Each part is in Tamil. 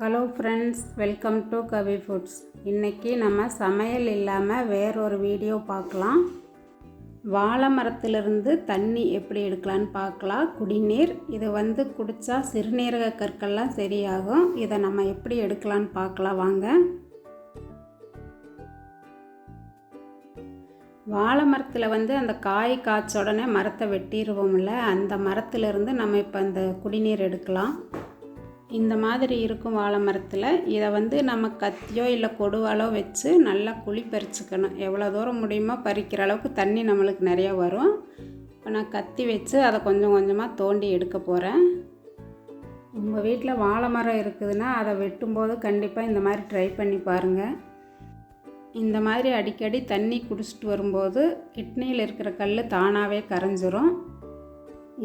Hello friends, welcome to Kavi foods. இன்றைக்கி நம்ம சமையல் இல்லாமல் வேறொரு வீடியோ பார்க்கலாம். வாழை மரத்திலிருந்து தண்ணி எப்படி எடுக்கலான்னு பார்க்கலாம். குடிநீர் இது குடித்தா சிறுநீரக கற்கள்லாம் சரியாகும். இதை நம்ம எப்படி எடுக்கலான்னு பார்க்கலாம் வாங்க. வாழை மரத்தில் அந்த காய் காய்ச்ச உடனே மரத்தை வெட்டிடுவோம்ல, அந்த மரத்திலிருந்து நம்ம இப்போ அந்த குடிநீர் எடுக்கலாம். இந்த மாதிரி இருக்கும் வாழை மரத்தில் இதை நம்ம கத்தியோ இல்லை கொடுவாலோ வச்சு நல்லா குழி பறிச்சுக்கணும். எவ்வளோ தூரம் முடியுமோ பறிக்கிற அளவுக்கு தண்ணி நம்மளுக்கு நிறையா வரும். இப்போ நான் கத்தி வச்சு அதை கொஞ்சம் கொஞ்சமாக தோண்டி எடுக்க போகிறேன். உங்கள் வீட்டில் வாழை மரம் இருக்குதுன்னா அதை வெட்டும்போது கண்டிப்பாக இந்த மாதிரி ட்ரை பண்ணி பாருங்கள். இந்த மாதிரி அடிக்கடி தண்ணி குடிச்சிட்டு வரும்போது கிட்னியில் இருக்கிற கல் தானாகவே கரைஞ்சிரும்.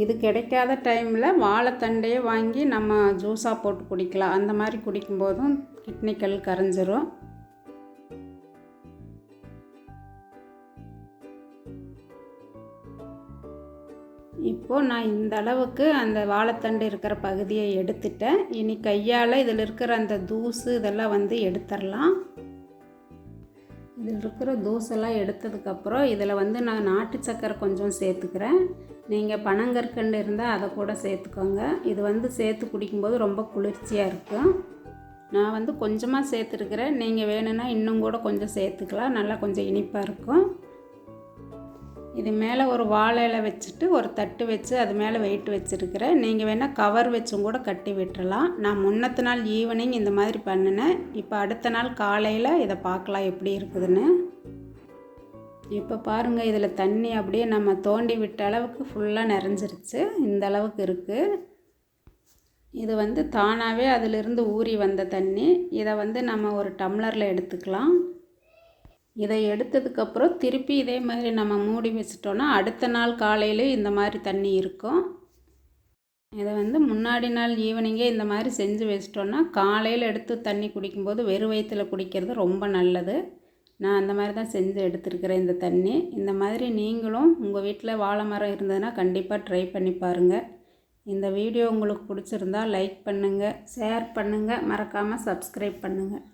இது கிடைக்காத டைமில் வாழைத்தண்டையே வாங்கி நம்ம ஜூஸாக போட்டு குடிக்கலாம். அந்த மாதிரி குடிக்கும்போதும் கிட்னி கல் கரைஞ்சிரும். இப்போது நான் இந்த அளவுக்கு அந்த வாழைத்தண்டு இருக்கிற பகுதியை எடுத்துட்டேன். இனி கையால் இதில் இருக்கிற அந்த தூசு இதெல்லாம் எடுத்துடலாம். இதில் இருக்கிற தூசெல்லாம் எடுத்ததுக்கப்புறம் இதில் நான் நாட்டு சக்கரை கொஞ்சம் சேர்த்துக்கிறேன். நீங்கள் பனங்கற்கண்டு இருந்தால் அதை கூட சேர்த்துக்கோங்க. இது சேர்த்து குடிக்கும்போது ரொம்ப குளிர்ச்சியாக இருக்கும். நான் கொஞ்சமாக சேர்த்துருக்கிறேன். நீங்கள் வேணும்னா இன்னும் கூட கொஞ்சம் சேர்த்துக்கலாம். நல்லா கொஞ்சம் இனிப்பாக இருக்கும். இது மேலே ஒரு வாழை இலை வச்சுட்டு ஒரு தட்டு வச்சு அது மேலே வெயிட் வச்சுருக்கிறேன். நீங்கள் வேணால் கவர் வச்சும் கூட கட்டி விட்டுறலாம். நான் முன்னத்து நாள் ஈவினிங் இந்த மாதிரி பண்ணினேன். இப்போ அடுத்த நாள் காலையில் இதை பார்க்கலாம் எப்படி இருக்குதுன்னு. இப்போ பாருங்கள், இதில் தண்ணி அப்படியே நம்ம தோண்டி விட்ட அளவுக்கு ஃபுல்லாக நிறைஞ்சிருச்சு. இந்த அளவுக்கு இருக்குது. இது தானாகவே அதிலிருந்து ஊறி வந்த தண்ணி. இதை நம்ம ஒரு டம்ளரில் எடுத்துக்கலாம். இதை எடுத்ததுக்கப்புறம் திருப்பி இதே மாதிரி நம்ம மூடி வச்சிட்டோன்னா அடுத்த நாள் காலையில் இந்த மாதிரி தண்ணி இருக்கும். இதை முன்னாடி நாள் ஈவினிங்கே இந்த மாதிரி செஞ்சு வச்சிட்டோன்னா காலையில் எடுத்து தண்ணி குடிக்கும்போது வெறும் வயிற்றில் குடிக்கிறது ரொம்ப நல்லது. நான் அந்த மாதிரி தான் செஞ்சு எடுத்துருக்கிறேன் இந்த தண்ணி. இந்த மாதிரி நீங்களும் உங்கள் வீட்டில் வாழை மரம் இருந்ததுன்னா கண்டிப்பாக ட்ரை பண்ணி பாருங்கள். இந்த வீடியோ உங்களுக்கு பிடிச்சிருந்தா லைக் பண்ணுங்கள், ஷேர் பண்ணுங்கள், மறக்காமல் சப்ஸ்கிரைப் பண்ணுங்கள்.